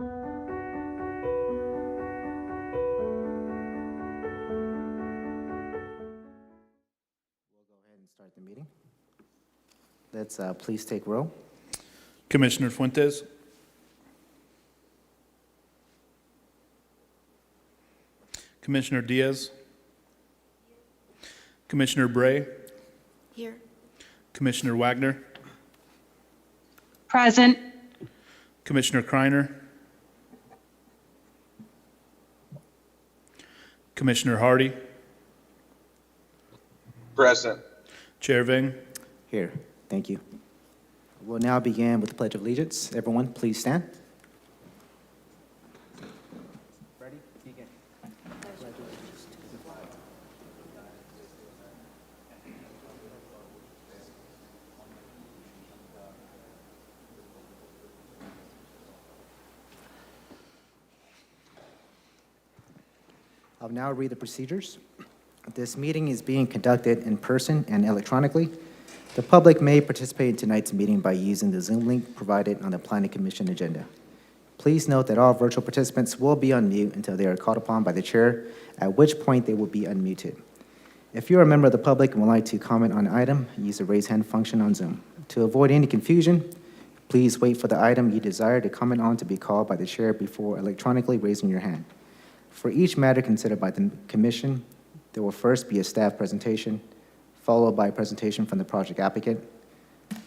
Start the meeting. Let's please take roll. Commissioner Fuentes. Commissioner Diaz. Commissioner Bray. Here. Commissioner Wagner. Present. Commissioner Kreiner. Commissioner Hardy. Present. Chair Ving. Here. Thank you. We'll now begin with the Pledge of Allegiance. Everyone, please stand. Ready? Begin. I'll now read the procedures. This meeting is being conducted in person and electronically. The public may participate in tonight's meeting by using the Zoom link provided on the Planning Commission agenda. Please note that all virtual participants will be on mute until they are called upon by the chair, at which point they will be unmuted. If you're a member of the public and would like to comment on an item, use the raise hand function on Zoom. To avoid any confusion, please wait for the item you desire to comment on to be called by the chair before electronically raising your hand. For each matter considered by the commission, there will first be a staff presentation, followed by a presentation from the project applicant.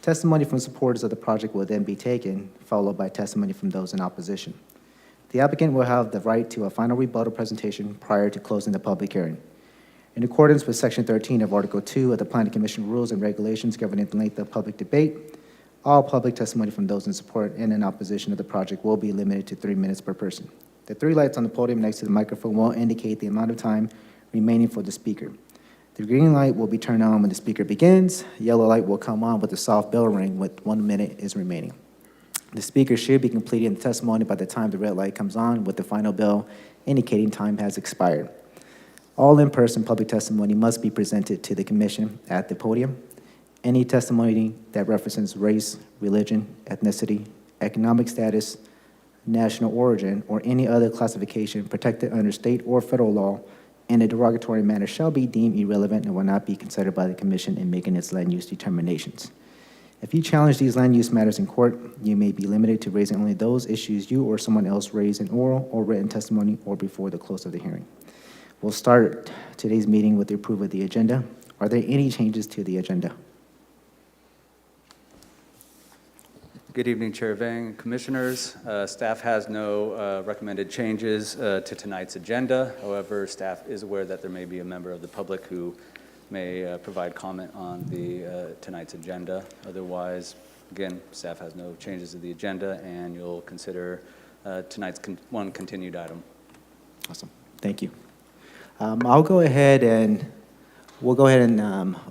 Testimony from supporters of the project will then be taken, followed by testimony from those in opposition. The applicant will have the right to a final rebuttal presentation prior to closing the public hearing. In accordance with Section 13 of Article 2 of the Planning Commission Rules and Regulations governing the length of public debate, all public testimony from those in support and in opposition of the project will be limited to 3 minutes per person. The 3 lights on the podium next to the microphone will indicate the amount of time remaining for the speaker. The green light will be turned on when the speaker begins. Yellow light will come on with a soft bell ring with 1 minute is remaining. The speaker should be completing the testimony by the time the red light comes on with the final bell indicating time has expired. All in-person public testimony must be presented to the commission at the podium. Any testimony that references race, religion, ethnicity, economic status, national origin, or any other classification protected under state or federal law in a derogatory manner shall be deemed irrelevant and will not be considered by the commission in making its land use determinations. If you challenge these land use matters in court, you may be limited to raising only those issues you or someone else raised in oral or written testimony or before the close of the hearing. We'll start today's meeting with the approval of the agenda. Are there any changes to the agenda? Good evening, Chair Vang, Commissioners. Staff has no recommended changes to tonight's agenda. However, staff is aware that there may be a member of the public who may provide comment on the tonight's agenda. Otherwise, again, staff has no changes to the agenda, and you'll consider tonight's one continued item. Awesome. Thank you. We'll go ahead and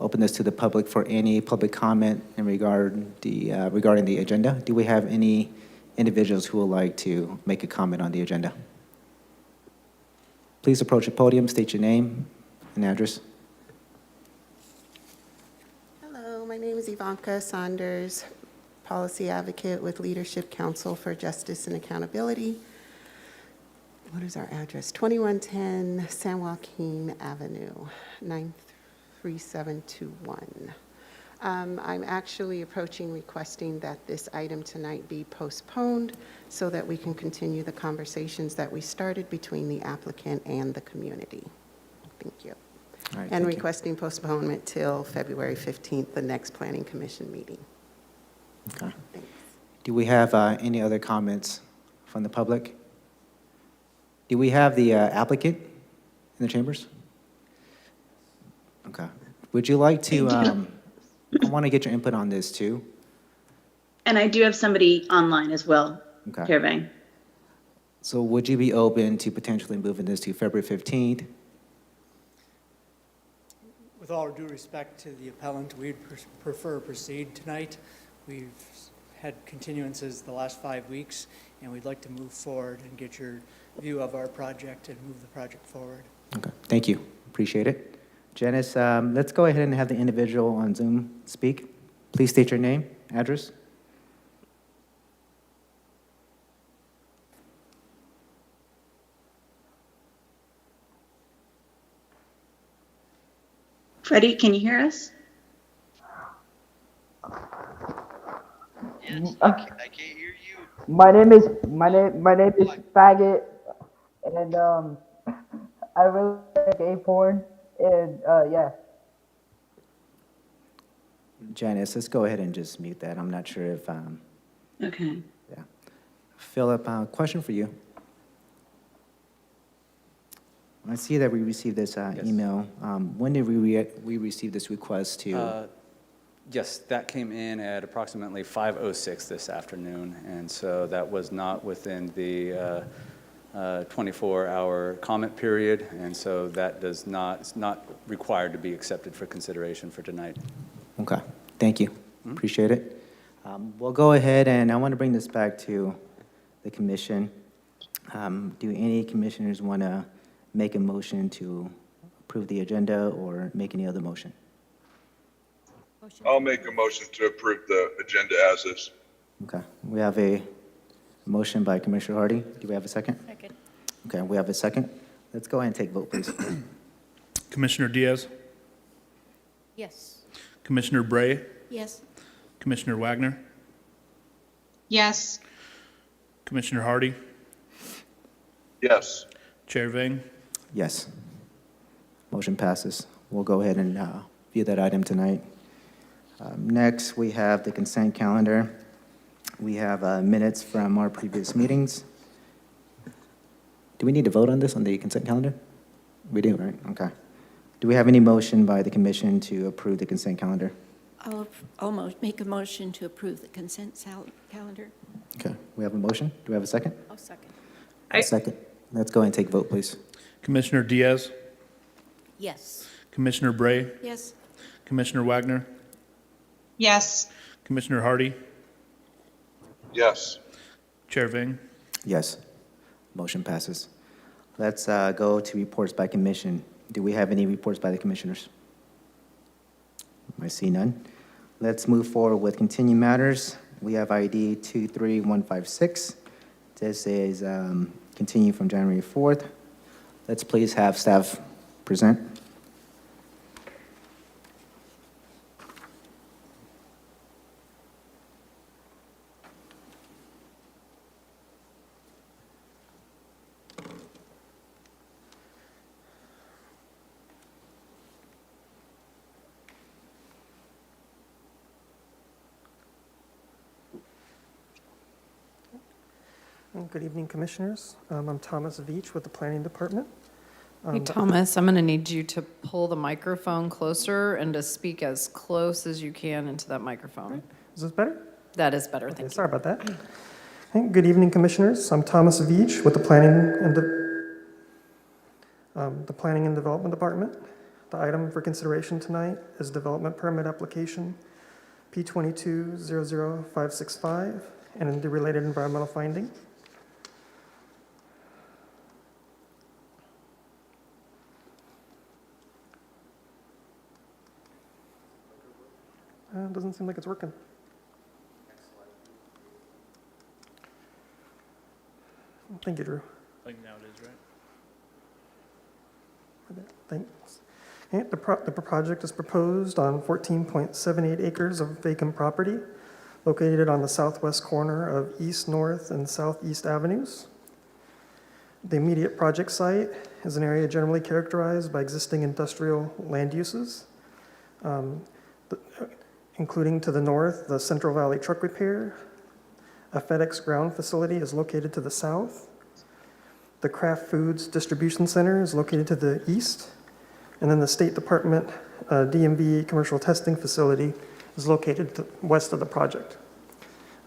open this to the public for any public comment in regarding the agenda. Do we have any individuals who would like to make a comment on the agenda? Please approach the podium, state your name and address. Hello, my name is Ivanka Saunders, policy advocate with Leadership Council for Justice and Accountability. What is our address? 2110 San Joaquin Avenue, 93721. I'm actually requesting that this item tonight be postponed so that we can continue the conversations that we started between the applicant and the community. Thank you. All right, And thank you. requesting postponement till February 15th, the next Planning Commission meeting. Okay. Thanks. Do we have any other comments from the public? Do we have the applicant in the chambers? Okay. Would you like to, I want to get your input on this too. And I do have somebody online as well, Okay. Chair Vang. So would you be open to potentially moving this to February 15th? With all due respect to the appellant, we'd prefer proceed tonight. We've had continuances the last 5 weeks, and we'd like to move forward and get your view of our project and move the project forward. Okay, thank you. Appreciate it. Janice, let's go ahead and have the individual on Zoom speak. Please state your name, address. Freddie, can you hear us? Yes, I can't hear you. My name is Faggot, and I really like gay porn, and yeah. Janice, let's go ahead and just mute that. I'm not sure if, Okay. yeah. Philip, question for you. I see that we received this Yes. email. When did we receive this request to? Yes, that came in at approximately 5:06 this afternoon, and so that was not within the 24-hour comment period, and so that it's not required to be accepted for consideration for tonight. Okay, thank you. Appreciate it. We'll go ahead, and I want to bring this back to the commission. Do any commissioners want to make a motion to approve the agenda or make any other motion? I'll make a motion to approve the agenda as is. Okay, we have a motion by Commissioner Hardy. Do we have a second? Second. Okay, we have a second. Let's go ahead and take vote, please. Commissioner Diaz, Yes. Commissioner Bray, Yes. Commissioner Wagner, Yes. Commissioner Hardy, Yes. Chair Vang. Yes. Motion passes. We'll go ahead and view that item tonight. Next, we have the consent calendar. We have minutes from our previous meetings. Do we need to vote on this, on the consent calendar? We do, right? Okay. Do we have any motion by the commission to approve the consent calendar? I'll almost make a motion to approve the consent calendar. Okay, we have a motion. Do we have a second? I'll second. A second. Let's go ahead and take vote, please. Commissioner Diaz, Yes. Commissioner Bray, Yes. Commissioner Wagner, Yes. Commissioner Hardy, Yes. Chair Vang. Yes. Motion passes. Let's go to reports by commission. Do we have any reports by the commissioners? I see none. Let's move forward with continuing matters. We have ID 23156. This is continue from January 4th. Let's please have staff present. Good evening, Commissioners. I'm Thomas Veach with the Planning Department. Hey, Thomas, I'm going to need you to pull the microphone closer and to speak as close as you can into that microphone. Is this better? That is better, Okay, thank you. sorry about that. Hey, good evening, Commissioners. I'm Thomas Veach with the Planning and Development Department. The item for consideration tonight is Development Permit Application P22-00565 and the related environmental finding. Doesn't seem like it's working. Thank you, Drew. I think now it is, right? Thanks. And the project is proposed on 14.78 acres of vacant property located on the southwest corner of East, North, and Southeast Avenues. The immediate project site is an area generally characterized by existing industrial land uses, including to the north, the Central Valley Truck Repair. A FedEx ground facility is located to the south. The Kraft Foods Distribution Center is located to the east. And then the State Department DMV Commercial Testing Facility is located west of the project.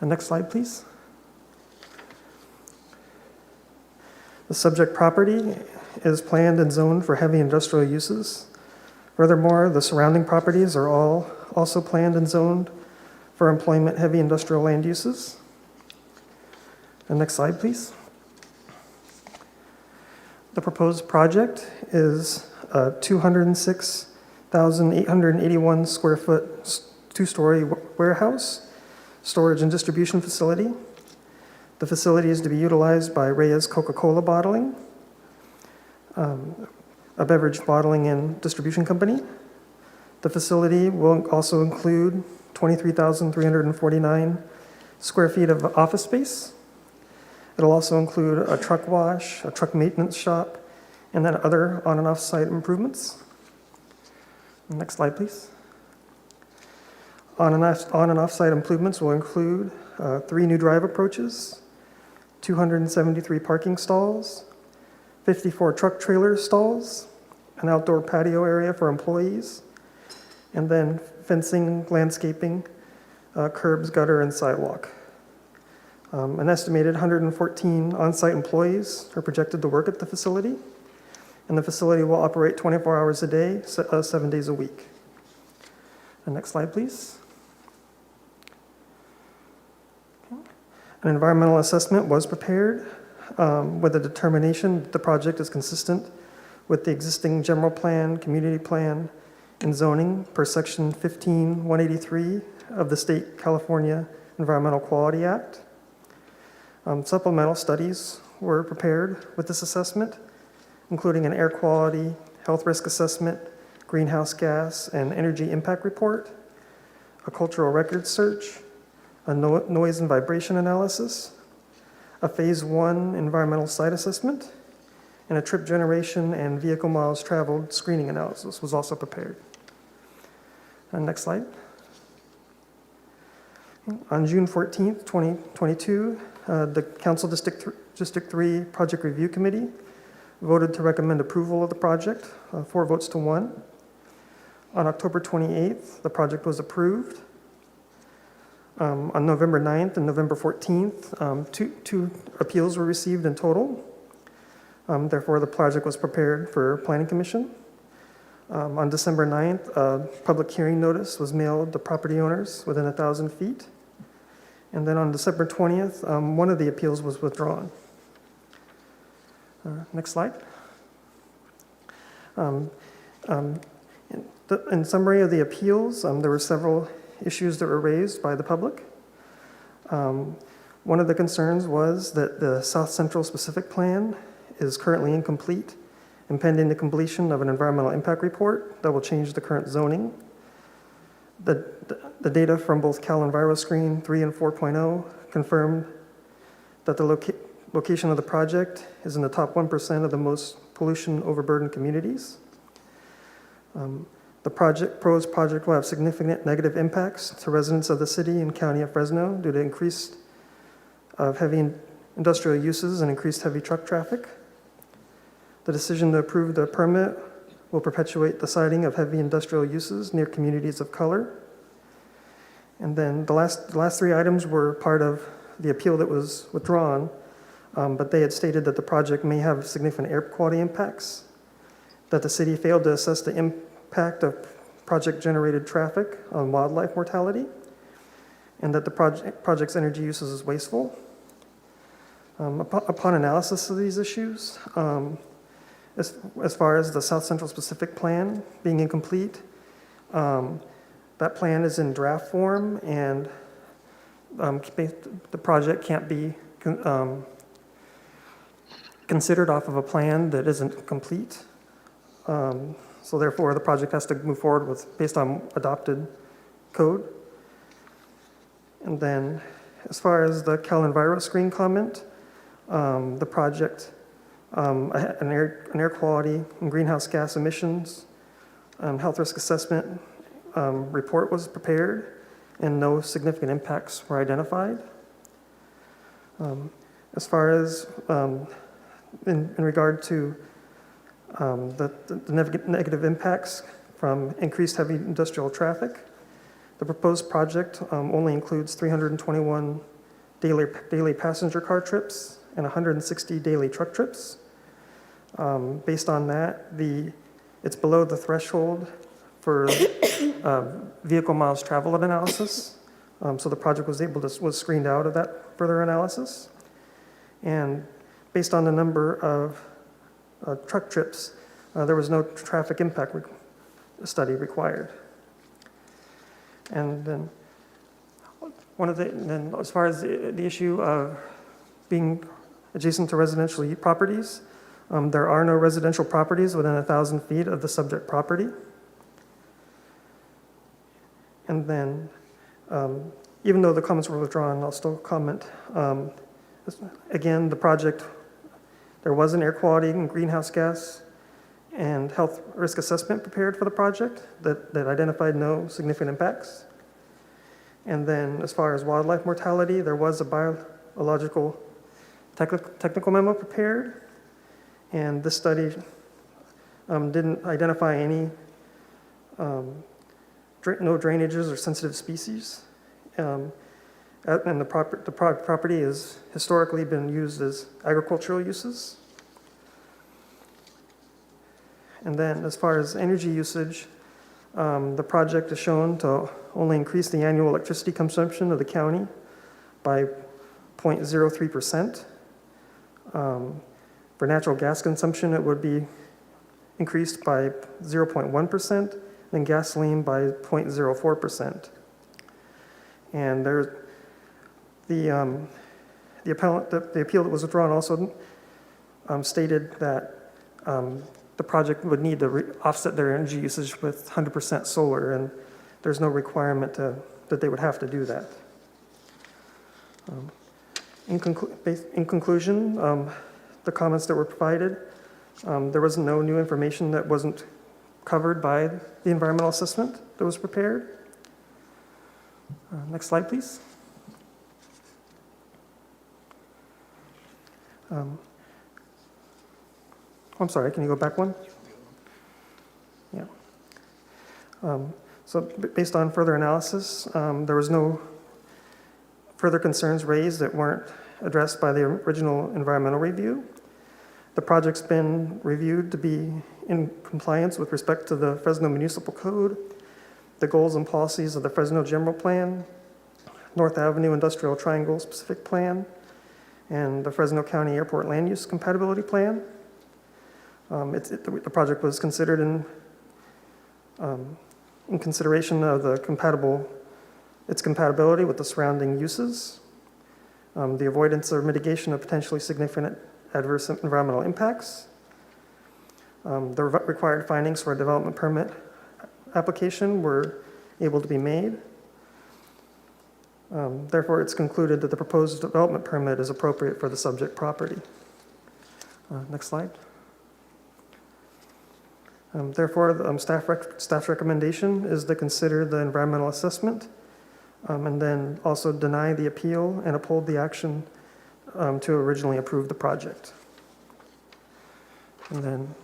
Next slide, please. The subject property is planned and zoned for heavy industrial uses. Furthermore, the surrounding properties are all also planned and zoned for employment heavy industrial land uses. Next slide, please. The proposed project is a 206,881 square foot two-story warehouse, storage and distribution facility. The facility is to be utilized by Reyes Coca-Cola Bottling, a beverage bottling and distribution company. The facility will also include 23,349 square feet of office space. It'll also include a truck wash, a truck maintenance shop, and then other on and off-site improvements. Next slide, please. On and off-site improvements will include 3 new drive approaches, 273 parking stalls, 54 truck trailer stalls, an outdoor patio area for employees, and then fencing, landscaping, curbs, gutter, and sidewalk. An estimated 114 on-site employees are projected to work at the facility, and the facility will operate 24 hours a day, 7 days a week. The next slide, please. An environmental assessment was prepared with a determination that the project is consistent with the existing general plan, community plan, and zoning per section 15183 of the State California Environmental Quality Act. Supplemental studies were prepared with this assessment, including an air quality, health risk assessment, greenhouse gas and energy impact report, a cultural records search, a noise and vibration analysis, a phase 1 environmental site assessment, and a trip generation and vehicle miles traveled screening analysis was also prepared. Next slide. On June 14th, 2022, the Council District 3 Project Review Committee voted to recommend approval of the project, 4 votes to 1. On October 28th, the project was approved. On November 9th and November 14th, two appeals were received in total. Therefore, the project was prepared for Planning Commission. On December 9th, a public hearing notice was mailed to property owners within 1,000 feet. And then on December 20th, one of the appeals was withdrawn. Next slide. In summary of the appeals, there were several issues that were raised by the public. One of the concerns was that the South Central specific plan is currently incomplete and pending the completion of an environmental impact report that will change the current zoning. The data from both CalEnviroScreen 3 and 4.0 confirmed that the location of the project is in the top 1% of the most pollution overburdened communities. The proposed project will have significant negative impacts to residents of the city and county of Fresno due to increased heavy industrial uses and increased heavy truck traffic. The decision to approve the permit will perpetuate the siting of heavy industrial uses near communities of color. And then the last 3 items were part of the appeal that was withdrawn, but they had stated that the project may have significant air quality impacts, that the city failed to assess the impact of project-generated traffic on wildlife mortality, and that the project's energy uses is wasteful. Upon analysis of these issues, as far as the South Central specific plan being incomplete, that plan is in draft form, and the project can't be considered off of a plan that isn't complete. So therefore, the project has to move forward based on adopted code. And then, as far as the CalEnviroScreen comment, the project, an air quality and greenhouse gas emissions health risk assessment report was prepared, and no significant impacts were identified. As far as in regard to the negative impacts from increased heavy industrial traffic, the proposed project only includes 321 daily passenger car trips and 160 daily truck trips. Based on that, it's below the threshold for vehicle miles traveled analysis. So the project was screened out of that further analysis. And based on the number of truck trips, there was no traffic impact study required. And then as far as the issue of being adjacent to residential properties, there are no residential properties within 1,000 feet of the subject property. And then, even though the comments were withdrawn, I'll still comment. Again, the project, there was an air quality and greenhouse gas and health risk assessment prepared for the project that identified no significant impacts. And then as far as wildlife mortality, there was a biological technical memo prepared. And this study didn't identify any no drainages or sensitive species. And the property has historically been used as agricultural uses. And then as far as energy usage, the project is shown to only increase the annual electricity consumption of the county by 0.03%. For natural gas consumption, it would be increased by 0.1%, and gasoline by 0.04%. And the appeal that was withdrawn also stated that the project would need to offset their energy usage with 100% solar, and there's no requirement that they would have to do that. In conclusion, the comments that were provided, there was no new information that wasn't covered by the environmental assessment that was prepared. Next slide, please. I'm sorry, can you go back one? Yeah. So based on further analysis, there was no further concerns raised that weren't addressed by the original environmental review. The project's been reviewed to be in compliance with respect to the Fresno Municipal Code, the goals and policies of the Fresno General Plan, North Avenue Industrial Triangle Specific Plan, and the Fresno County Airport Land Use Compatibility Plan. The project was considered in consideration of its compatibility with the surrounding uses, the avoidance or mitigation of potentially significant adverse environmental impacts, the required findings for a development permit application were able to be made. Therefore, it's concluded that the proposed development permit is appropriate for the subject property. Next slide. Therefore, the staff's recommendation is to consider the environmental assessment and then also deny the appeal and uphold the action to originally approve the project. And then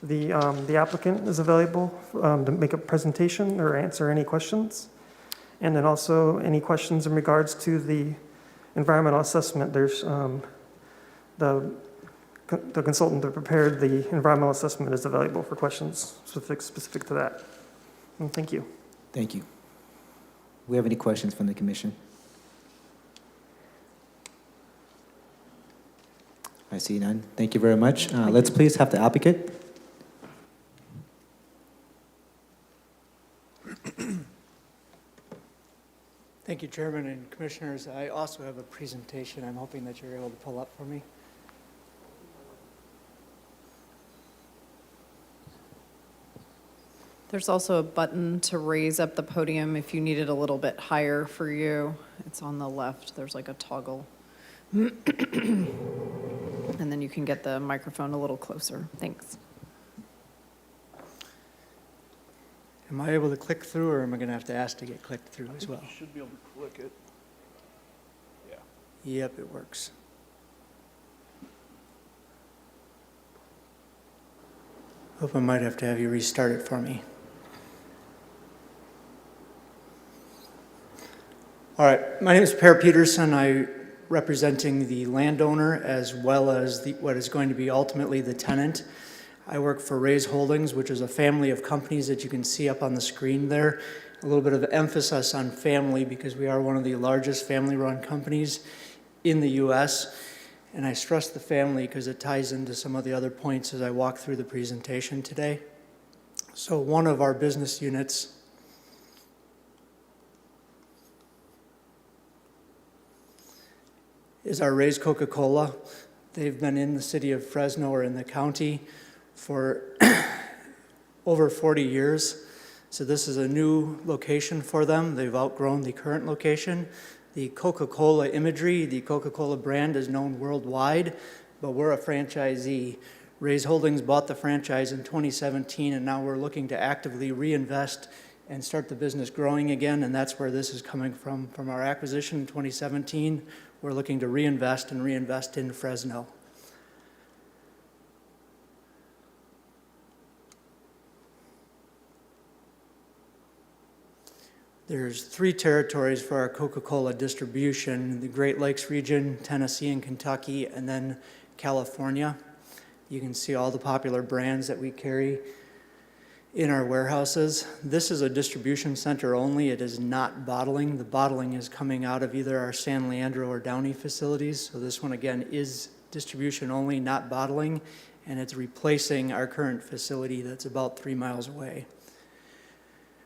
the applicant is available to make a presentation or answer any questions. And then also any questions in regards to the environmental assessment. There's the consultant that prepared the environmental assessment is available for questions specific to that. And thank you. Thank you. Do we have any questions from the commission? I see none. Thank you very much. Let's please have the applicant. Thank you, Chairman and Commissioners. I also have a presentation I'm hoping that you're able to pull up for me. There's also a button to raise up the podium if you need it a little bit higher for you. It's on the left. There's like a toggle. And then you can get the microphone a little closer. Thanks. Am I able to click through, or am I going to have to ask to get clicked through as well? You should be able to click it. Yeah. Yep, it works. Hope I might have to have you restart it for me. All right, my name is Per Peterson. I'm representing the landowner as well as what is going to be ultimately the tenant. I work for Raise Holdings, which is a family of companies that you can see up on the screen there. A little bit of emphasis on family because we are one of the largest family-run companies in the U.S. And I stress the family because it ties into some of the other points as I walk through the presentation today. So one of our business units is our Raise Coca-Cola. They've been in the city of Fresno or in the county for over 40 years. So this is a new location for them. They've outgrown the current location. The Coca-Cola imagery, the Coca-Cola brand is known worldwide, but we're a franchisee. Ray's Holdings bought the franchise in 2017, and now we're looking to actively reinvest and start the business growing again, and that's where this is coming from. From our acquisition in 2017, we're looking to reinvest in Fresno. There's 3 territories for our Coca-Cola distribution: the Great Lakes region, Tennessee and Kentucky, and then California. You can see all the popular brands that we carry in our warehouses. This is a distribution center only. It is not bottling. The bottling is coming out of either our San Leandro or Downey facilities. So this one, again, is distribution only, not bottling, and it's replacing our current facility that's about 3 miles away.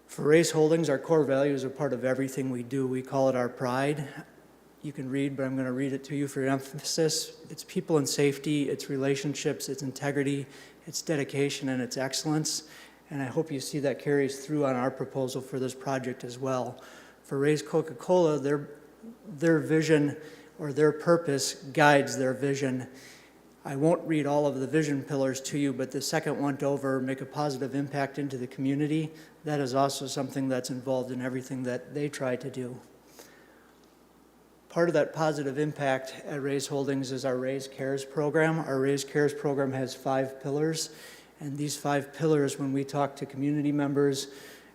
For Ray's Holdings, our core values are part of everything we do. We call it our pride. You can read, but I'm going to read it to you for emphasis. It's people and safety, it's relationships, it's integrity, it's dedication, and it's excellence. And I hope you see that carries through on our proposal for this project as well. For Ray's Coca-Cola, their vision or their purpose guides their vision. I won't read all of the vision pillars to you, but the second one over, make a positive impact into the community, that is also something that's involved in everything that they try to do. Part of that positive impact at Ray's Holdings is our Ray's Cares program. Our Ray's Cares program has 5 pillars, and these 5 pillars, when we talk to community members,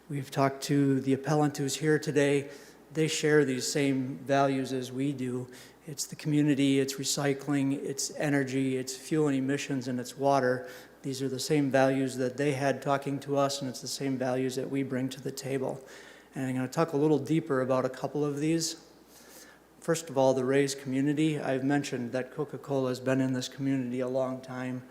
we've talked to the appellant who's here today, they share these same values as we do. It's the community, it's recycling, it's energy, it's fuel and emissions, and it's water. These are the same values that they had talking to us, and it's the same values that we bring to the table. And I'm going to talk a little deeper about a couple of these. First of all, the Ray's community. I've mentioned that Coca-Cola has been in this community a long time.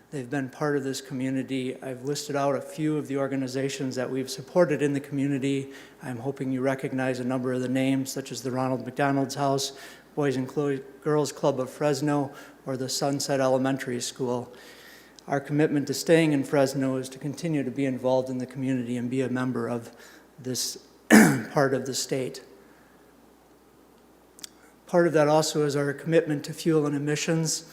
They've been part of this community. I've listed out a few of the organizations that we've supported in the community. I'm hoping you recognize a number of the names, such as the Ronald McDonald's House, Boys and Girls Club of Fresno, or the Sunset Elementary School. Our commitment to staying in Fresno is to continue to be involved in the community and be a member of this part of the state. Part of that also is our commitment to fuel and emissions.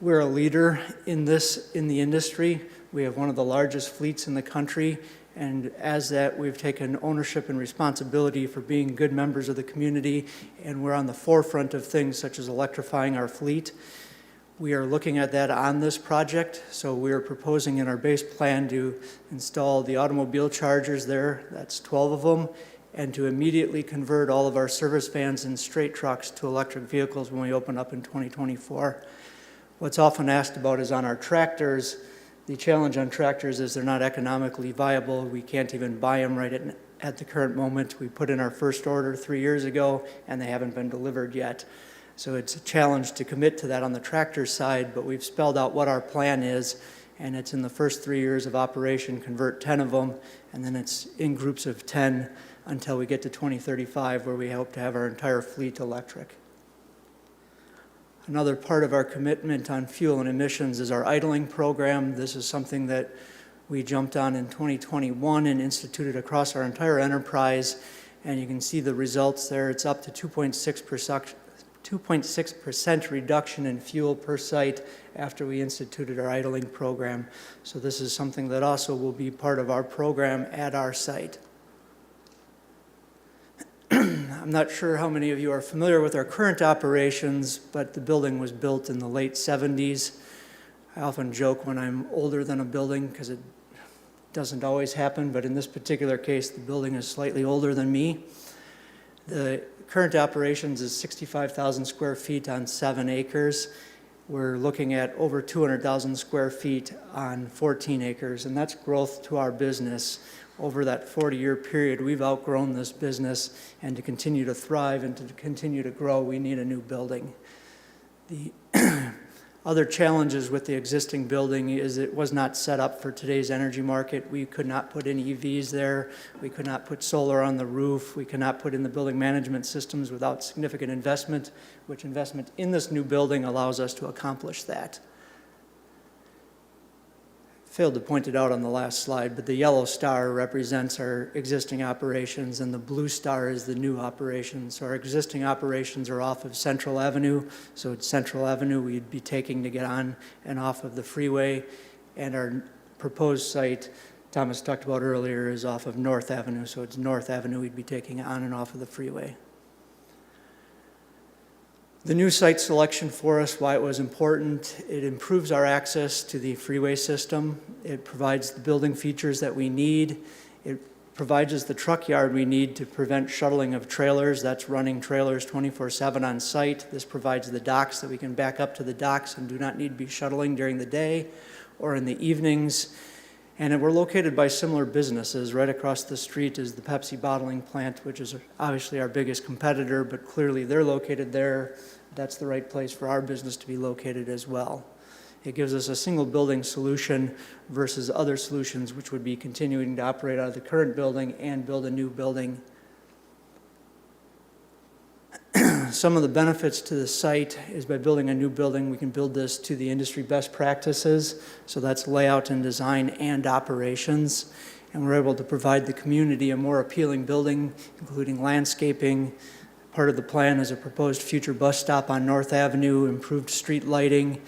We're a leader in the industry. We have one of the largest fleets in the country, and as that, we've taken ownership and responsibility for being good members of the community, and we're on the forefront of things such as electrifying our fleet. We are looking at that on this project, so we are proposing in our base plan to install the automobile chargers there, that's 12 of them, and to immediately convert all of our service vans and straight trucks to electric vehicles when we open up in 2024. What's often asked about is on our tractors. The challenge on tractors is they're not economically viable. We can't even buy them right at the current moment. We put in our first order 3 years ago, and they haven't been delivered yet. So it's a challenge to commit to that on the tractor side, but we've spelled out what our plan is, and it's in the first 3 years of operation, convert 10 of them, and then it's in groups of 10 until we get to 2035, where we hope to have our entire fleet electric. Another part of our commitment on fuel and emissions is our idling program. This is something that we jumped on in 2021 and instituted across our entire enterprise, and you can see the results there. It's up to 2.6% reduction in fuel per site after we instituted our idling program. So this is something that also will be part of our program at our site. I'm not sure how many of you are familiar with our current operations, but the building was built in the late 70s. I often joke when I'm older than a building because it doesn't always happen, but in this particular case, the building is slightly older than me. The current operations is 65,000 square feet on 7 acres. We're looking at over 200,000 square feet on 14 acres, and that's growth to our business. Over that 40-year period, we've outgrown this business, and to continue to thrive and to continue to grow, we need a new building. The other challenges with the existing building is it was not set up for today's energy market. We could not put in EVs there. We could not put solar on the roof. We could not put in the building management systems without significant investment, which investment in this new building allows us to accomplish that. failed to point it out on the last slide, but the yellow star represents our existing operations, and the blue star is the new operations. So our existing operations are off of Central Avenue, so it's Central Avenue we'd be taking to get on and off of the freeway, and our proposed site, Thomas talked about earlier, is off of North Avenue, so it's North Avenue we'd be taking on and off of the freeway. The new site selection for us, why it was important, it improves our access to the freeway system. It provides the building features that we need. It provides us the truck yard we need to prevent shuttling of trailers. That's running trailers 24/7 on site. This provides the docks that we can back up to the docks and do not need to be shuttling during the day or in the evenings. And we're located by similar businesses. Right across the street is the Pepsi bottling plant, which is obviously our biggest competitor, but clearly they're located there. That's the right place for our business to be located as well. It gives us a single building solution versus other solutions, which would be continuing to operate out of the current building and build a new building. Some of the benefits to the site is by building a new building, we can build this to the industry best practices. So that's layout and design and operations. And we're able to provide the community a more appealing building, including landscaping. Part of the plan is a proposed future bus stop on North Avenue, improved street lighting.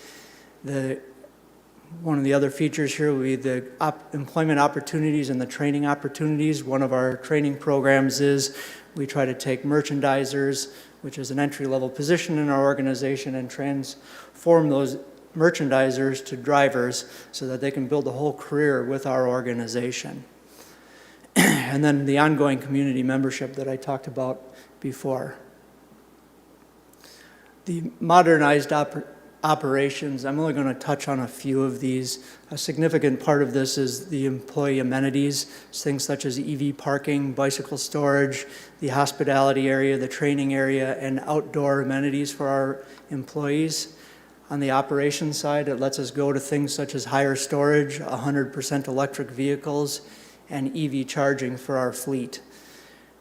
One of the other features here will be the employment opportunities and the training opportunities. One of our training programs is we try to take merchandisers, which is an entry-level position in our organization, and transform those merchandisers to drivers so that they can build a whole career with our organization. And then the ongoing community membership that I talked about before. The modernized operations, I'm only going to touch on a few of these. A significant part of this is the employee amenities, things such as EV parking, bicycle storage, the hospitality area, the training area, and outdoor amenities for our employees. On the operations side, it lets us go to things such as higher storage, 100% electric vehicles, and EV charging for our fleet.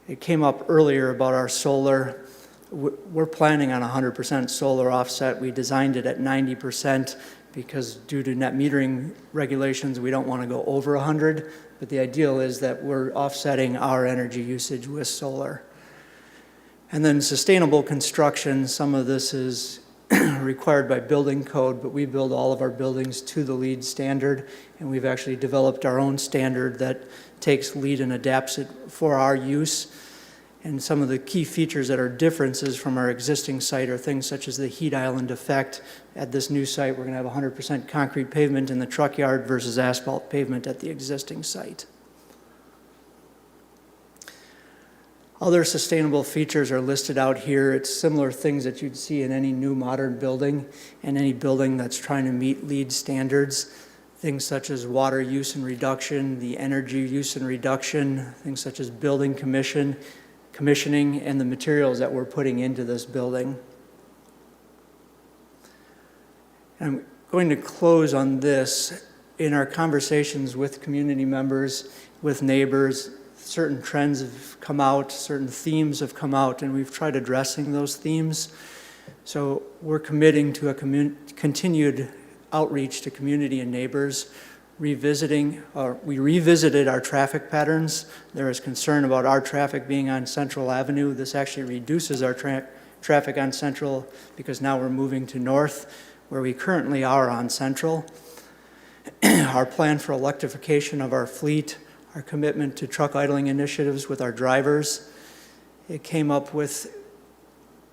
It came up earlier about our solar. We're planning on 100% solar offset. We designed it at 90% because due to net metering regulations, we don't want to go over 100, but the ideal is that we're offsetting our energy usage with solar. And then sustainable construction, some of this is required by building code, but we build all of our buildings to the LEED standard, and we've actually developed our own standard that takes LEED and adapts it for our use. And some of the key features that are differences from our existing site are things such as the heat island effect. At this new site, we're going to have 100% concrete pavement in the truck yard versus asphalt pavement at the existing site. Other sustainable features are listed out here. It's similar things that you'd see in any new modern building and any building that's trying to meet LEED standards. Things such as water use and reduction, the energy use and reduction, things such as building commissioning, and the materials that we're putting into this building. I'm going to close on this. In our conversations with community members, with neighbors, certain trends have come out, certain themes have come out, and we've tried addressing those themes. So we're committing to a continued outreach to community and neighbors. We revisited our traffic patterns. There is concern about our traffic being on Central Avenue. This actually reduces our traffic on Central because now we're moving to North, where we currently are on Central. Our plan for electrification of our fleet, our commitment to truck idling initiatives with our drivers. It came up with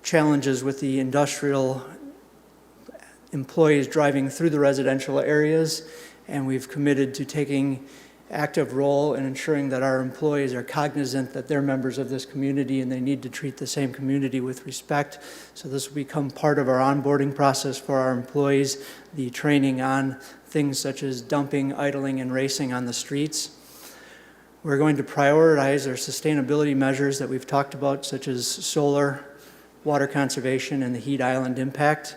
challenges with the industrial employees driving through the residential areas, and we've committed to taking active role in ensuring that our employees are cognizant that they're members of this community and they need to treat the same community with respect. So this will become part of our onboarding process for our employees, the training on things such as dumping, idling, and racing on the streets. We're going to prioritize our sustainability measures that we've talked about, such as solar, water conservation, and the heat island impact.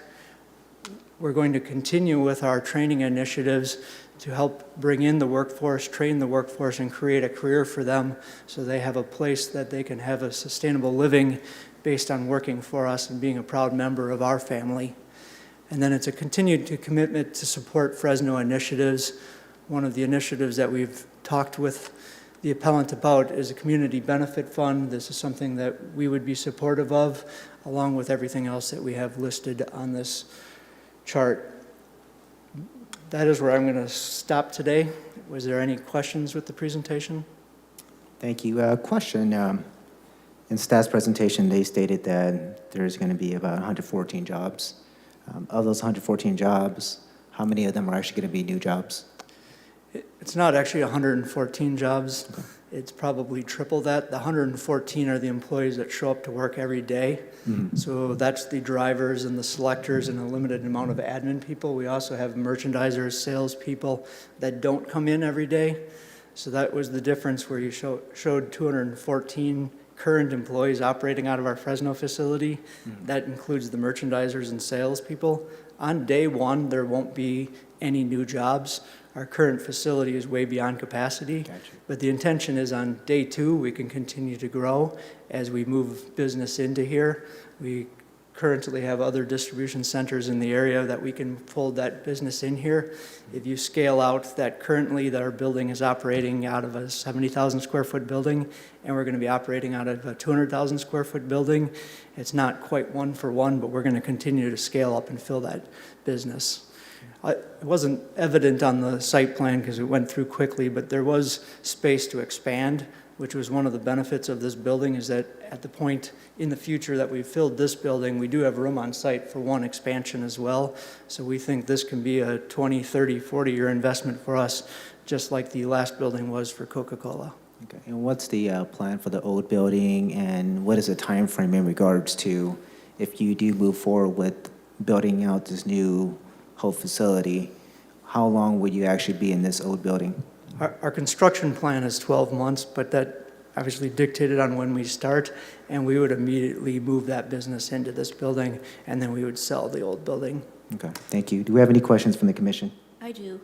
We're going to continue with our training initiatives to help bring in the workforce, train the workforce, and create a career for them so they have a place that they can have a sustainable living based on working for us and being a proud member of our family. And then it's a continued commitment to support Fresno initiatives. one of the initiatives that we've talked with the appellant about is a community benefit fund. This is something that we would be supportive of, along with everything else that we have listed on this chart. That is where I'm going to stop today. Was there any questions with the presentation? Thank you. Question. In staff's presentation, they stated that there's going to be about 114 jobs. Of those 114 jobs, how many of them are actually going to be new jobs? It's not actually 114 jobs. It's probably triple that. The 114 are the employees that show up to work every day. So that's the drivers and the selectors and a limited amount of admin people. We also have merchandisers, salespeople that don't come in every day. So that was the difference where you showed 214 current employees operating out of our Fresno facility. That includes the merchandisers and salespeople. On day one, there won't be any new jobs. Our current facility is way beyond capacity. Gotcha. But the intention is on day two, we can continue to grow as we move business into here. We currently have other distribution centers in the area that we can fold that business in here. If you scale out that currently our building is operating out of a 70,000 square foot building, and we're going to be operating out of a 200,000 square foot building. It's not quite one for one, but we're going to continue to scale up and fill that business. It wasn't evident on the site plan because it went through quickly, but there was space to expand, which was one of the benefits of this building, is that at the point in the future that we've filled this building, we do have room on site for one expansion as well. So we think this can be a 20, 30, 40-year investment for us, just like the last building was for Coca-Cola. Okay. And what's the plan for the old building, and what is the time frame in regards to if you do move forward with building out this new whole facility? How long would you actually be in this old building? Our construction plan is 12 months, but that obviously dictated on when we start, and we would immediately move that business into this building, and then we would sell the old building. Okay, thank you. Do we have any questions from the commission? I do.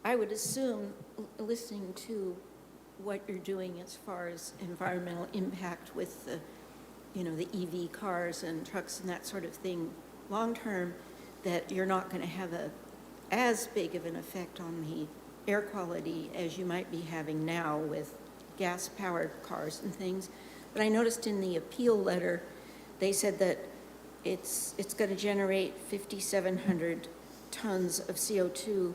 I would assume, listening to what you're doing as far as environmental impact with the, the EV cars and trucks and that sort of thing, long-term, that you're not going to have as big of an effect on the air quality as you might be having now with gas-powered cars and things. But I noticed in the appeal letter, they said that it's going to generate 5,700 tons of CO2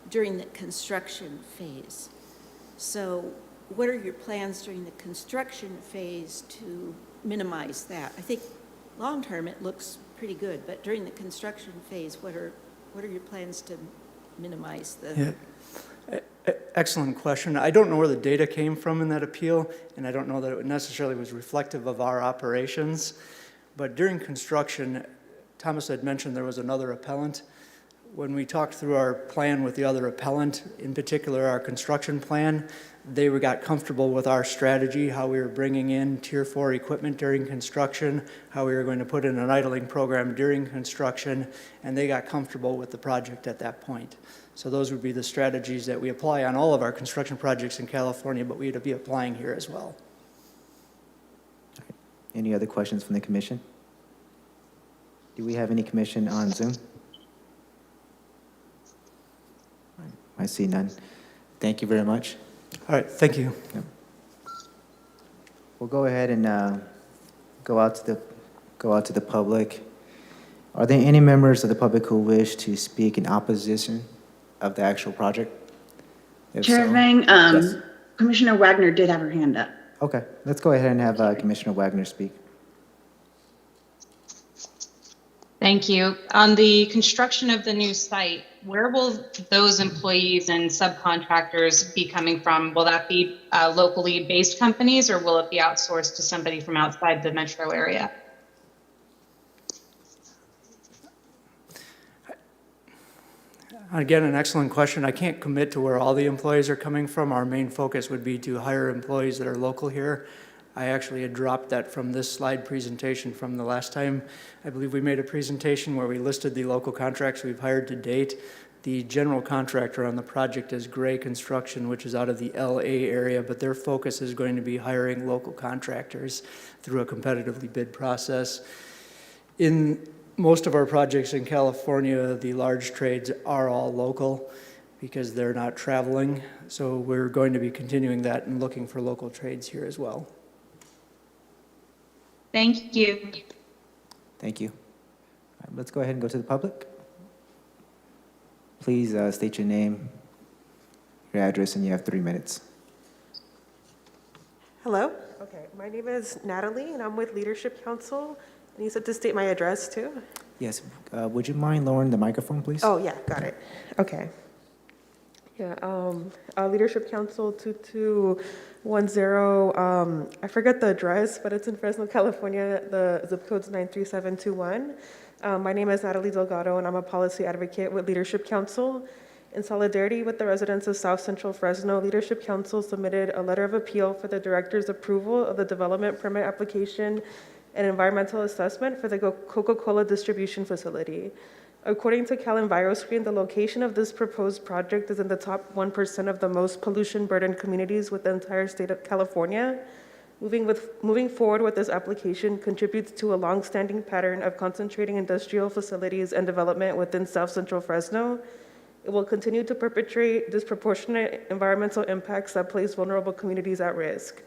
during the construction phase. So what are your plans during the construction phase to minimize that? I think long-term it looks pretty good, but during the construction phase, what are your plans to minimize the... Yeah. Excellent question. I don't know where the data came from in that appeal, and I don't know that it necessarily was reflective of our operations. But during construction, Thomas had mentioned there was another appellant. When we talked through our plan with the other appellant, in particular our construction plan, they got comfortable with our strategy, how we were bringing in Tier 4 equipment during construction, how we were going to put in an idling program during construction, and they got comfortable with the project at that point. So those would be the strategies that we apply on all of our construction projects in California, but we'd be applying here as well. Any other questions from the commission? Do we have any commission on Zoom? I see none. Thank you very much. All right, thank you. Yep. We'll go ahead and go out to the public. Are there any members of the public who wish to speak in opposition of the actual project? If Chair so, Vang, yes. Commissioner Wagner did have her hand up. Okay, let's go ahead and have Commissioner Wagner speak. Thank you. On the construction of the new site, where will those employees and subcontractors be coming from? Will that be locally based companies, or will it be outsourced to somebody from outside the metro area? Again, an excellent question. I can't commit to where all the employees are coming from. Our main focus would be to hire employees that are local here. I actually had dropped that from this slide presentation from the last time. I believe we made a presentation where we listed the local contracts we've hired to date. The general contractor on the project is Gray Construction, which is out of the LA area, but their focus is going to be hiring local contractors through a competitively bid process. In most of our projects in California, the large trades are all local because they're not traveling. So we're going to be continuing that and looking for local trades here as well. Thank you. Thank you. Let's go ahead and go to the public. Please state your name, your address, and you have 3 minutes. Hello. Okay, my name is Natalie, and I'm with Leadership Council. And you said to state my address, too? Yes, would you mind lowering the microphone, please? Oh, yeah, got it. Okay. Yeah, Leadership Council 2210, I forget the address, but it's in Fresno, California. The zip code's 93721. My name is Natalie Delgado, and I'm a policy advocate with Leadership Council. In solidarity with the residents of South Central Fresno, Leadership Council submitted a letter of appeal for the director's approval of the development permit application and environmental assessment for the Coca-Cola distribution facility. According to CalEnviroscreen, the location of this proposed project is in the top 1% of the most pollution-burdened communities with the entire state of California. Moving forward with this application contributes to a long-standing pattern of concentrating industrial facilities and development within South Central Fresno. It will continue to perpetrate disproportionate environmental impacts that place vulnerable communities at risk.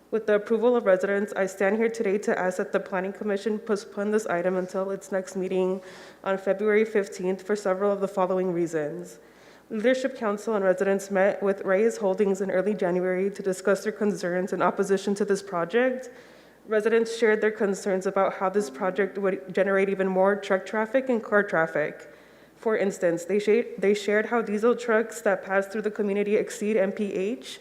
With the approval of residents, I stand here today to ask that the Planning Commission postpone this item until its next meeting on February 15th for several of the following reasons. Leadership Council and residents met with Reyes Holdings in early January to discuss their concerns in opposition to this project. Residents shared their concerns about how this project would generate even more truck traffic and car traffic. For instance, they shared how diesel trucks that pass through the community exceed MPH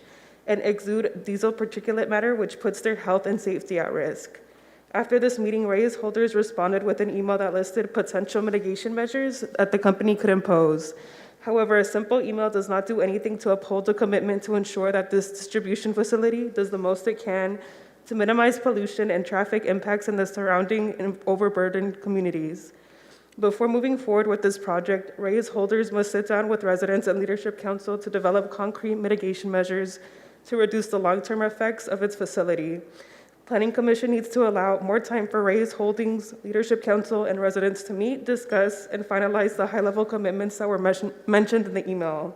and exude diesel particulate matter, which puts their health and safety at risk. After this meeting, Reyes holders responded with an email that listed potential mitigation measures that the company could impose. However, a simple email does not do anything to uphold the commitment to ensure that this distribution facility does the most it can to minimize pollution and traffic impacts in the surrounding and overburdened communities. Before moving forward with this project, Reyes holders must sit down with residents and Leadership Council to develop concrete mitigation measures to reduce the long-term effects of its facility. Planning Commission needs to allow more time for Reyes Holdings, Leadership Council, and residents to meet, discuss, and finalize the high-level commitments that were mentioned in the email.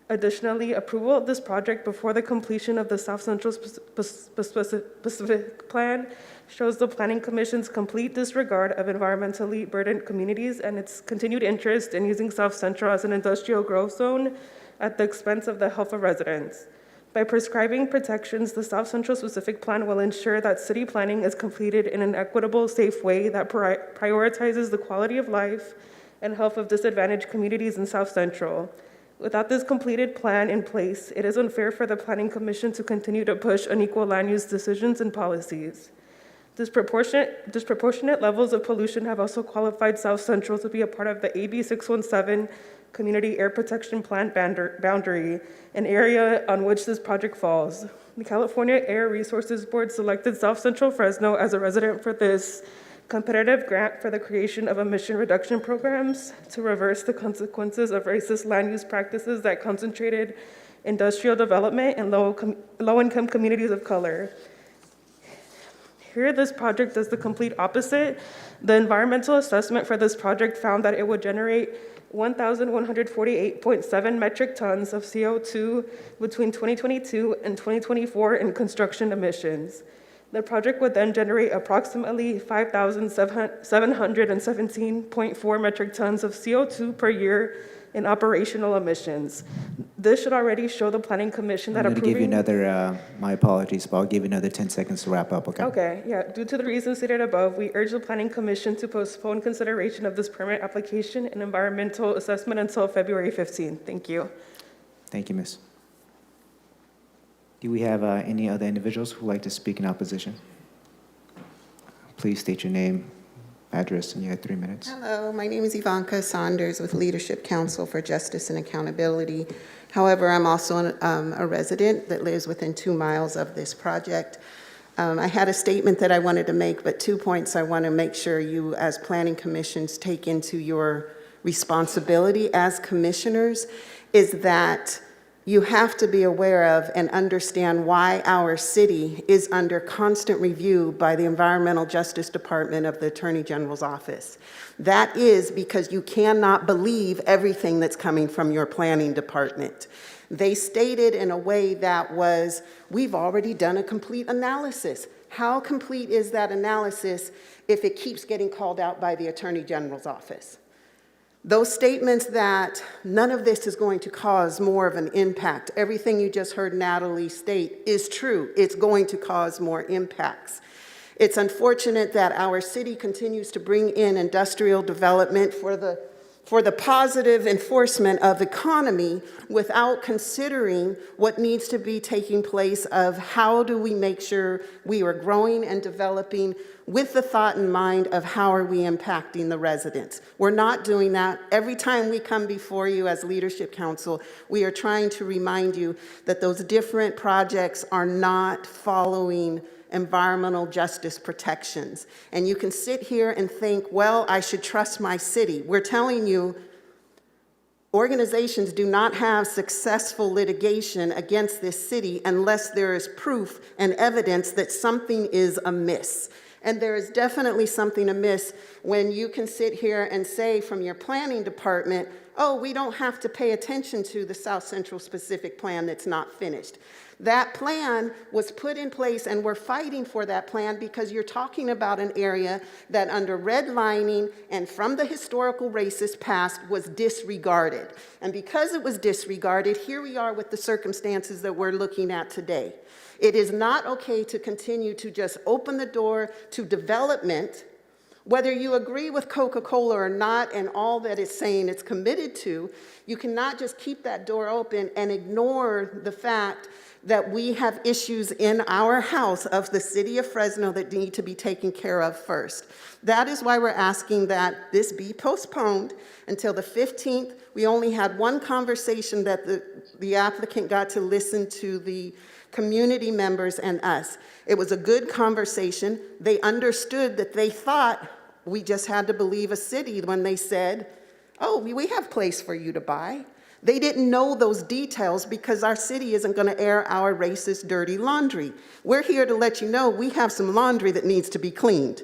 Additionally, approval of this project before the completion of the South Central Specific Plan shows the Planning Commission's complete disregard of environmentally burdened communities and its continued interest in using South Central as an industrial growth zone at the expense of the health of residents. By prescribing protections, the South Central Specific Plan will ensure that city planning is completed in an equitable, safe way that prioritizes the quality of life and health of disadvantaged communities in South Central. Without this completed plan in place, it is unfair for the Planning Commission to continue to push unequal land use decisions and policies. Disproportionate levels of pollution have also qualified South Central to be a part of the AB 617 Community Air Protection Plant boundary, an area on which this project falls. The California Air Resources Board selected South Central Fresno as a resident for this competitive grant for the creation of emission reduction programs to reverse the consequences of racist land use practices that concentrated industrial development in low-income communities of color. Here, this project does the complete opposite. The environmental assessment for this project found that it would generate 1,148.7 metric tons of CO2 between 2022 and 2024 in construction emissions. The project would then generate approximately 5,717.4 metric tons of CO2 per year in operational emissions. This should already show the Planning Commission that I'm going to give you approving... another, my apologies, but I'll give you another 10 seconds to wrap up, okay? Okay, yeah. Due to the reasons stated above, we urge the Planning Commission to postpone consideration of this permit application and environmental assessment until February 15th. Thank you. Thank you, Miss. Do we have any other individuals who would like to speak in opposition? Please state your name, address, and you have 3 minutes. Hello, my name is Ivanka Saunders with Leadership Council for Justice and Accountability. However, I'm also a resident that lives within 2 miles of this project. I had a statement that I wanted to make, but 2 points I want to make sure you as planning commissions take into your responsibility as commissioners is that You have to be aware of and understand why our city is under constant review by the Environmental Justice Department of the Attorney General's office. That is because you cannot believe everything that's coming from your planning department. They stated in a way that was, we've already done a complete analysis. How complete is that analysis if it keeps getting called out by the Attorney General's office? Those statements that none of this is going to cause more of an impact, everything you just heard Natalie state is true. It's going to cause more impacts. It's unfortunate that our city continues to bring in industrial development for the positive enforcement of economy without considering what needs to be taking place of how do we make sure we are growing and developing with the thought in mind of how are we impacting the residents. We're not doing that. Every time we come before you as Leadership Council, we are trying to remind you that those different projects are not following environmental justice protections. And you can sit here and think, well, I should trust my city. We're telling you, organizations do not have successful litigation against this city unless there is proof and evidence that something is amiss. And there is definitely something amiss when you can sit here and say from your planning department, oh, we don't have to pay attention to the South Central specific plan that's not finished. That plan was put in place and we're fighting for that plan because you're talking about an area that under redlining and from the historical racist past was disregarded. And because it was disregarded, here we are with the circumstances that we're looking at today. It is not okay to continue to just open the door to development, whether you agree with Coca-Cola or not and all that it's saying it's committed to. You cannot just keep that door open and ignore the fact that we have issues in our house of the city of Fresno that need to be taken care of first. That is why we're asking that this be postponed until the 15th. We only had one conversation that the applicant got to listen to the community members and us. It was a good conversation. They understood that they thought we just had to believe a city when they said, oh, we have place for you to buy. They didn't know those details because our city isn't going to air our racist, dirty laundry. We're here to let you know we have some laundry that needs to be cleaned.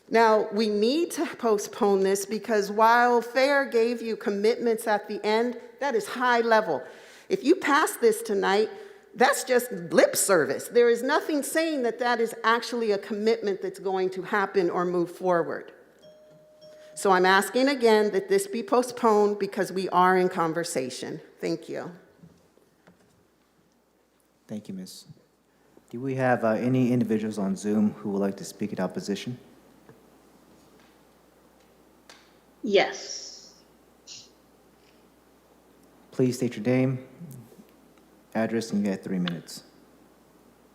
Now, we need to postpone this because while FAIR gave you commitments at the end, that is high level. If you pass this tonight, that's just lip service. There is nothing saying that that is actually a commitment that's going to happen or move forward. So I'm asking again that this be postponed because we are in conversation. Thank you. Thank you, Ms. Do we have any individuals on Zoom who would like to speak in opposition? Yes. Please state your name, address, and you have 3 minutes.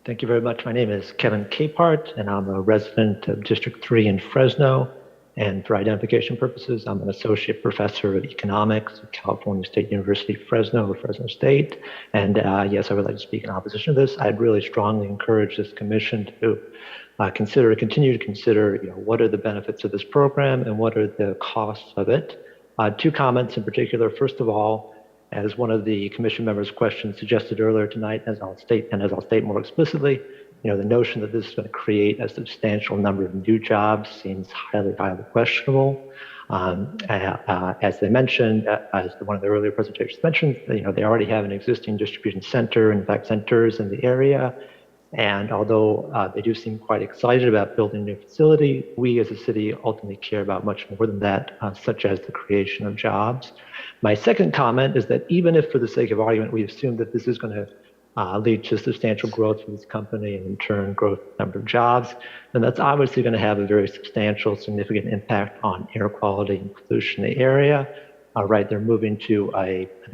Thank you very much. My name is Kevin Capehart, and I'm a resident of District 3 in Fresno. And for identification purposes, I'm an associate professor of economics at California State University, Fresno, or Fresno State. And yes, I would like to speak in opposition to this. I'd really strongly encourage this commission to continue to consider, what are the benefits of this program and what are the costs of it. 2 comments in particular. First of all, as one of the commission members' questions suggested earlier tonight, as I'll state more explicitly, the notion that this is going to create a substantial number of new jobs seems highly questionable. As they mentioned, as one of the earlier presentations mentioned, they already have an existing distribution center, in fact, centers in the area. And although they do seem quite excited about building a new facility, we as a city ultimately care about much more than that, such as the creation of jobs. My second comment is that even if, for the sake of argument, we assume that this is going to lead to substantial growth for this company and in turn growth in the number of jobs, then that's obviously going to have a very substantial, significant impact on air quality and pollution in the area. Right, they're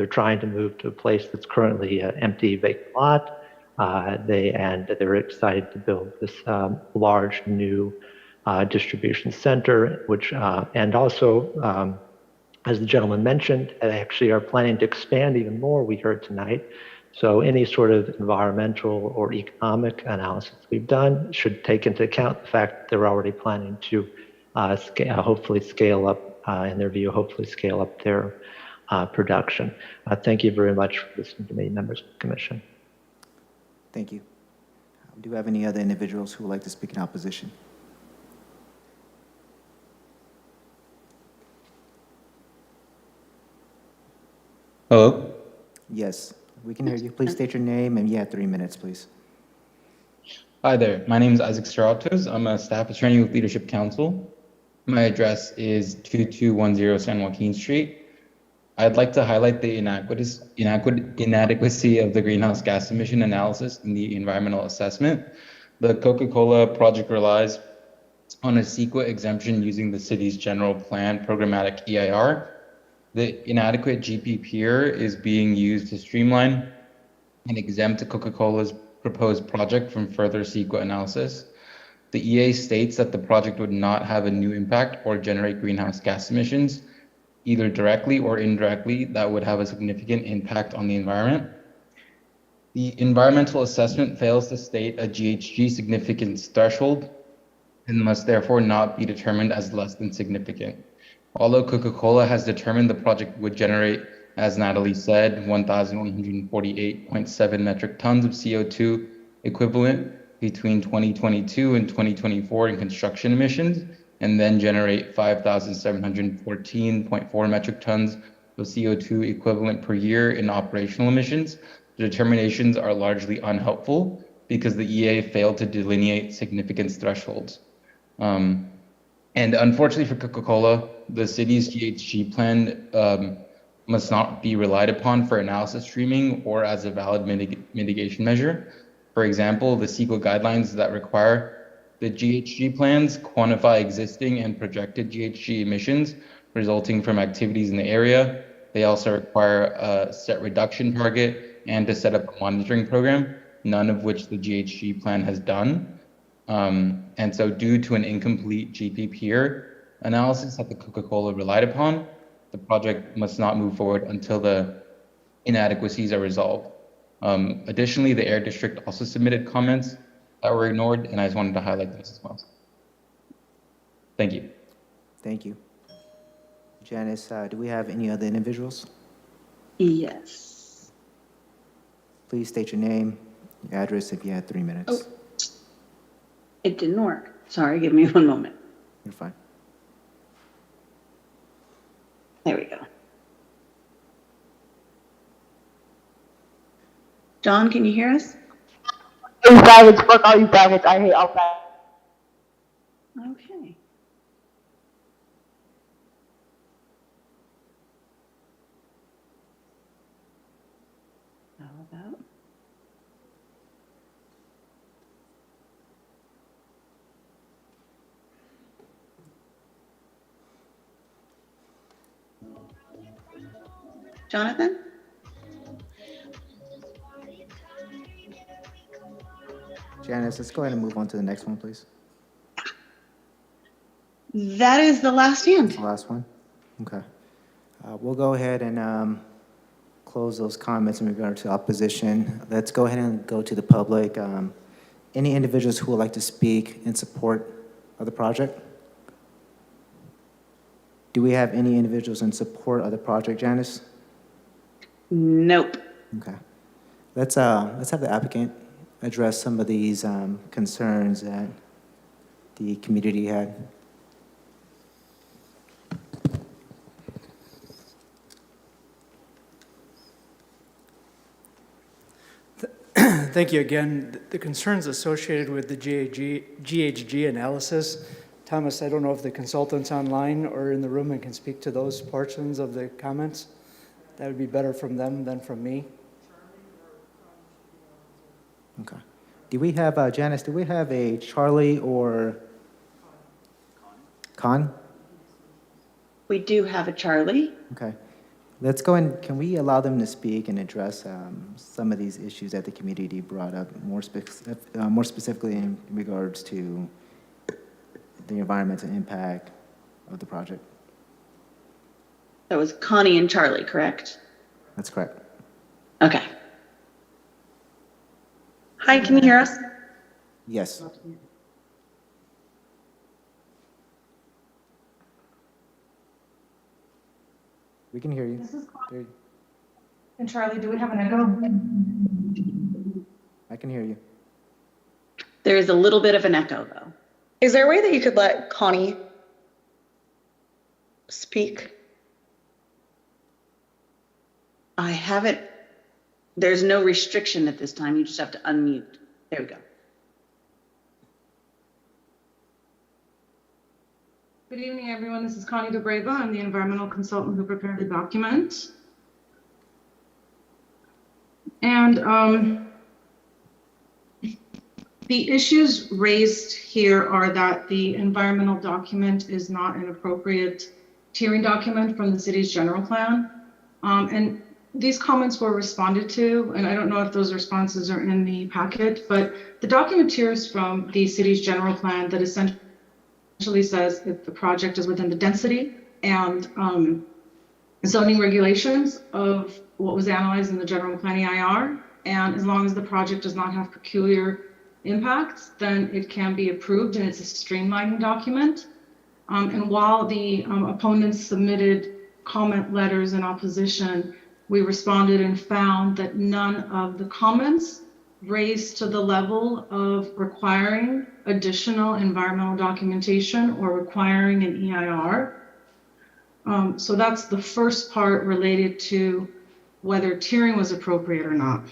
trying to move to a place that's currently an empty, vacant lot. They're excited to build this large new distribution center, which and also, as the gentleman mentioned, they actually are planning to expand even more, we heard tonight. So any sort of environmental or economic analysis we've done should take into account the fact that they're already planning to hopefully scale up, in their view, their production. Thank you very much for listening to me, members of the commission. Thank you. Do you have any other individuals who would like to speak in opposition? Hello. Yes, we can hear you. Please state your name, and you have 3 minutes, please. Hi there. My name is Isaac Stratos. I'm a staff attorney with Leadership Council. My address is 2210 San Joaquin Street. I'd like to highlight the inadequacy of the greenhouse gas emission analysis in the environmental assessment. The Coca-Cola project relies on a CEQA exemption using the city's general plan programmatic EIR. The inadequate GPPR is being used to streamline and exempt Coca-Cola's proposed project from further CEQA analysis. The EA states that the project would not have a new impact or generate greenhouse gas emissions, either directly or indirectly, that would have a significant impact on the environment. The environmental assessment fails to state a GHG significance threshold and must therefore not be determined as less than significant. Although Coca-Cola has determined the project would generate, as Natalie said, 1,148.7 metric tons of CO2 equivalent between 2022 and 2024 in construction emissions, and then generate 5,714.4 metric tons of CO2 equivalent per year in operational emissions, the determinations are largely unhelpful because the EA failed to delineate significance thresholds. And unfortunately for Coca-Cola, the city's GHG plan must not be relied upon for analysis streaming or as a valid mitigation measure. For example, the CEQA guidelines that require the GHG plans quantify existing and projected GHG emissions resulting from activities in the area. They also require a set reduction target and to set up a monitoring program, none of which the GHG plan has done. And so due to an incomplete GPPR analysis that the Coca-Cola relied upon, the project must not move forward until the inadequacies are resolved. Additionally, the Air District also submitted comments that were ignored, and I just wanted to highlight those as well. Thank you. Thank you. Janice, do we have any other individuals? Yes. Please state your name, your address, if you had 3 minutes. Oh, it didn't work. Sorry, give me one moment. You're fine. There we go. John, can you hear us? These faggots, fuck all you faggots. I hate all faggots. Okay. How about? Jonathan? Janice, let's go ahead and move on to the next one, please. That is the last hand. The last one? Okay. We'll go ahead and close those comments in regard to opposition. Let's go ahead and go to the public. Any individuals who would like to speak in support of the project? Do we have any individuals in support of the project, Janice? Nope. Okay. Let's have the applicant address some of these concerns that the community had. Thank you again. The concerns associated with the GHG analysis, Thomas, I don't know if the consultant's online or in the room and can speak to those portions of the comments. That would be better from them than from me. Okay. Do we have, Janice, do we have a Charlie or Con? We do have a Charlie. Okay. Let's go and can we allow them to speak and address some of these issues that the community brought up more specifically in regards to the environmental impact of the project? That was Connie and Charlie, correct? That's correct. Okay. Hi, can you hear us? Yes. We can hear you. This is There- and Charlie, do we have an echo? I can hear you. There is a little bit of an echo, though. Is there a way that you could let Connie speak? I haven't, there's no restriction at this time. You just have to unmute. There we go. Good evening, everyone. This is Connie DeBreva. I'm the environmental consultant who prepared the document. And the issues raised here are that the environmental document is not an appropriate tiering document from the city's general plan. And these comments were responded to, and I don't know if those responses are in the packet, but the document tiers from the city's general plan that essentially says if the project is within the density and zoning regulations of what was analyzed in the general plan EIR, and as long as the project does not have peculiar impacts, then it can be approved, and it's a streamlining document. And while the opponents submitted comment letters in opposition, we responded and found that none of the comments raised to the level of requiring additional environmental documentation or requiring an EIR. So that's the first part related to whether tiering was appropriate or not.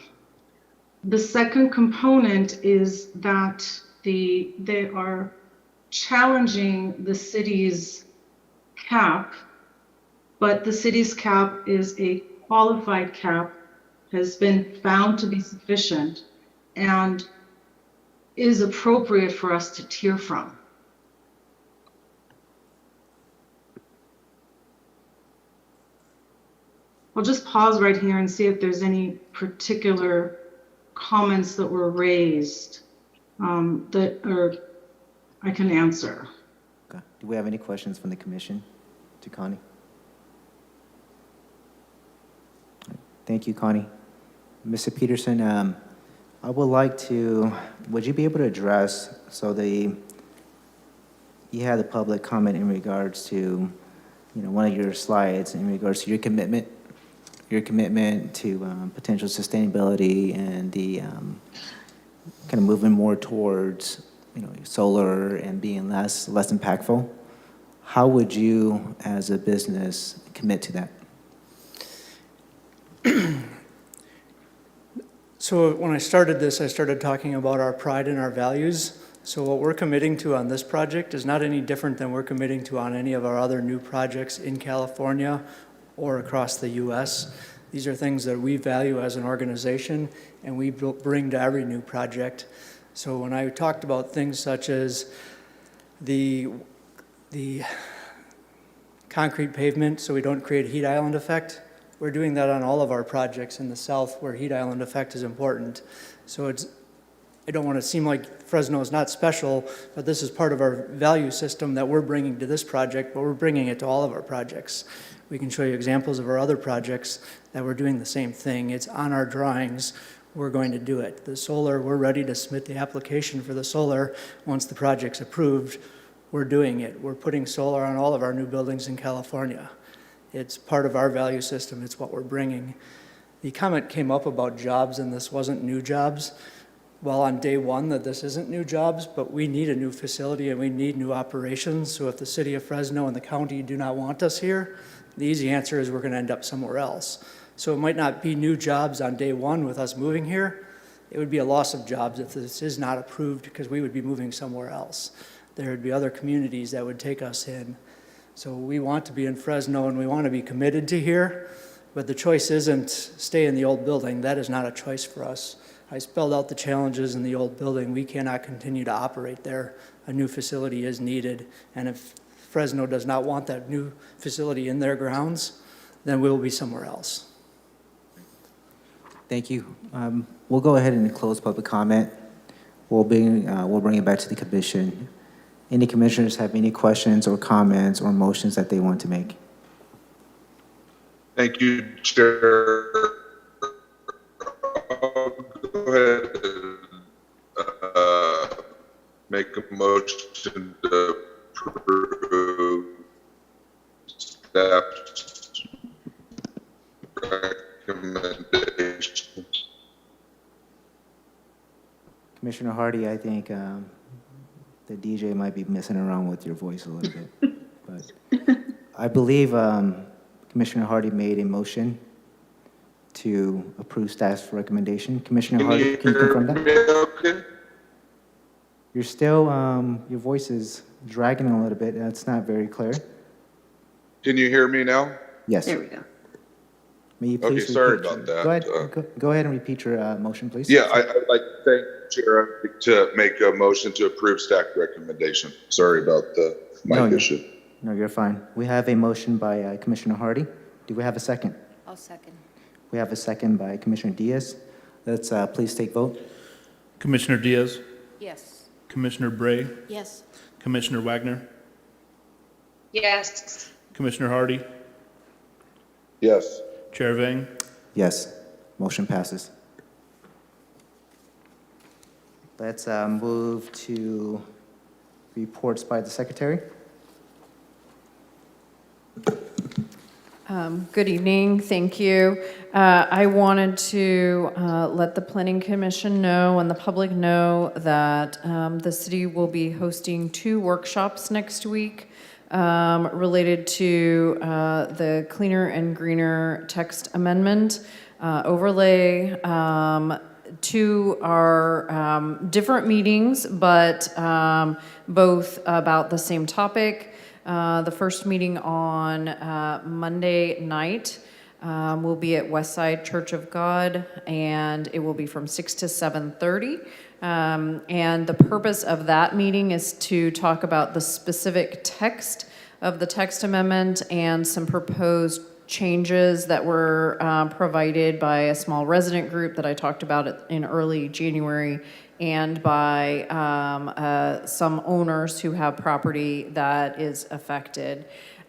The second component is that they are challenging the city's cap, but the city's cap is a qualified cap, has been found to be sufficient, and is appropriate for us to tier from. I'll just pause right here and see if there's any particular comments that were raised that I can answer. Okay. Do we have any questions from the commission to Connie? Thank you, Connie. Mr. Peterson, I would like to, would you be able to address, so you had the public comment in regards to, one of your slides in regards to your commitment to potential sustainability and the kind of moving more towards, solar and being less impactful. How would you, as a business, commit to that? So when I started this, I started talking about our pride and our values. So what we're committing to on this project is not any different than we're committing to on any of our other new projects in California or across the US. These are things that we value as an organization and we bring to every new project. So when I talked about things such as the concrete pavement so we don't create a heat island effect, we're doing that on all of our projects in the south where heat island effect is important. So I don't want to seem like Fresno is not special, but this is part of our value system that we're bringing to this project, but we're bringing it to all of our projects. We can show you examples of our other projects that we're doing the same thing. It's on our drawings. We're going to do it. The solar, we're ready to submit the application for the solar. Once the project's approved, we're doing it. We're putting solar on all of our new buildings in California. It's part of our value system. It's what we're bringing. The comment came up about jobs, and this wasn't new jobs. Well, on day one, that this isn't new jobs, but we need a new facility and we need new operations. So if the city of Fresno and the county do not want us here, the easy answer is we're going to end up somewhere else. So it might not be new jobs on day one with us moving here. It would be a loss of jobs if this is not approved because we would be moving somewhere else. There would be other communities that would take us in. So we want to be in Fresno and we want to be committed to here, but the choice isn't stay in the old building. That is not a choice for us. I spelled out the challenges in the old building. We cannot continue to operate there. A new facility is needed, and if Fresno does not want that new facility in their grounds, then we'll be somewhere else. Thank you. We'll go ahead and close public comment. We'll bring it back to the commission. Any commissioners have any questions or comments or motions that they want to make? Thank you, Chair. I'll go ahead and make a motion to approve staff's Commissioner Hardy, I think the DJ might be messing around with your voice a little bit. But I believe Commissioner Hardy made a motion to approve staff's recommendation. Commissioner Hardy, can you confirm that? Okay. You're still, your voice is dragging a little bit. That's not very clear. Can you hear me now? Yes. There we go. May you please Okay, sorry repeat about your- that. Go ahead and repeat your motion, please. Yeah, I'd like to thank the Chair to make a motion to approve staff recommendation. Sorry about the mic issue. No, you're fine. We have a motion by Commissioner Hardy. Do we have a second? I'll second. We have a second by Commissioner Diaz. Let's please take vote. Commissioner Diaz, Yes. Commissioner Bray, Yes. Commissioner Wagner, Yes. Commissioner Hardy, Yes. Chair Vang. Yes, motion passes. Let's move to reports by the secretary. Good evening, thank you. I wanted to let the Planning Commission know and the public know that the city will be hosting 2 workshops next week related to the Cleaner and Greener text amendment overlay. 2 are different meetings, but both about the same topic. The first meeting on Monday night will be at Westside Church of God, and it will be from 6 to 7:30. And the purpose of that meeting is to talk about the specific text of the text amendment and some proposed changes that were provided by a small resident group that I talked about in early January, and by some owners who have property that is affected.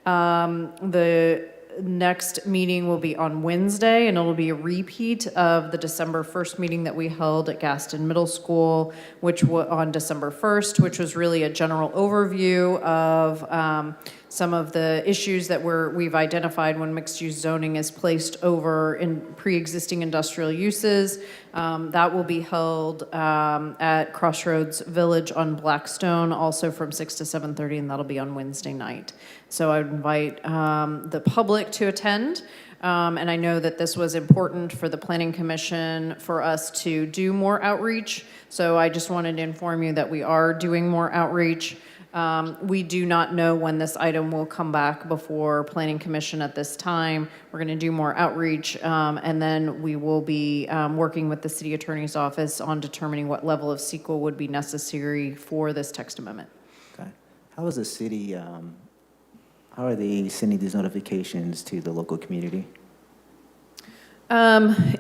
The next meeting will be on Wednesday, and it'll be a repeat of the December 1st meeting that we held at Gaston Middle School, which was on December 1st, which was really a general overview of some of the issues that we've identified when mixed-use zoning is placed over in pre-existing industrial uses. That will be held at Crossroads Village on Blackstone, also from 6 to 7:30, and that'll be on Wednesday night. So I would invite the public to attend. And I know that this was important for the Planning Commission for us to do more outreach. So I just wanted to inform you that we are doing more outreach. We do not know when this item will come back before Planning Commission at this time. We're going to do more outreach, and then we will be working with the City Attorney's Office on determining what level of CEQA would be necessary for this text amendment. Okay. How is the city, how are they sending these notifications to the local community?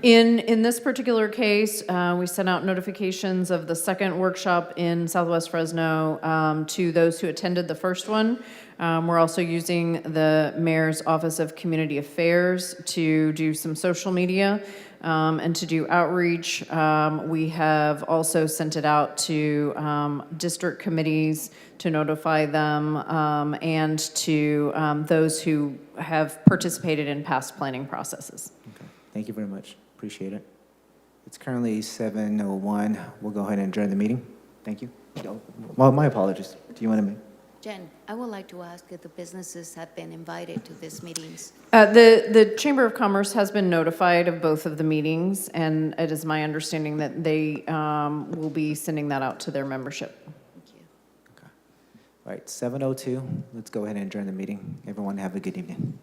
In this particular case, we sent out notifications of the second workshop in Southwest Fresno to those who attended the first one. We're also using the Mayor's Office of Community Affairs to do some social media and to do outreach. We have also sent it out to district committees to notify them and to those who have participated in past planning processes. Okay. Thank you very much. Appreciate it. It's currently 7:01. We'll go ahead and adjourn the meeting. Thank you. Well, my apologies. Do you want to? Jen, I would like to ask if the businesses have been invited to these meetings. The Chamber of Commerce has been notified of both of the meetings, and it is my understanding that they will be sending that out to their membership. Thank you. Okay. All right, 7:02. Let's go ahead and adjourn the meeting. Everyone have a good evening.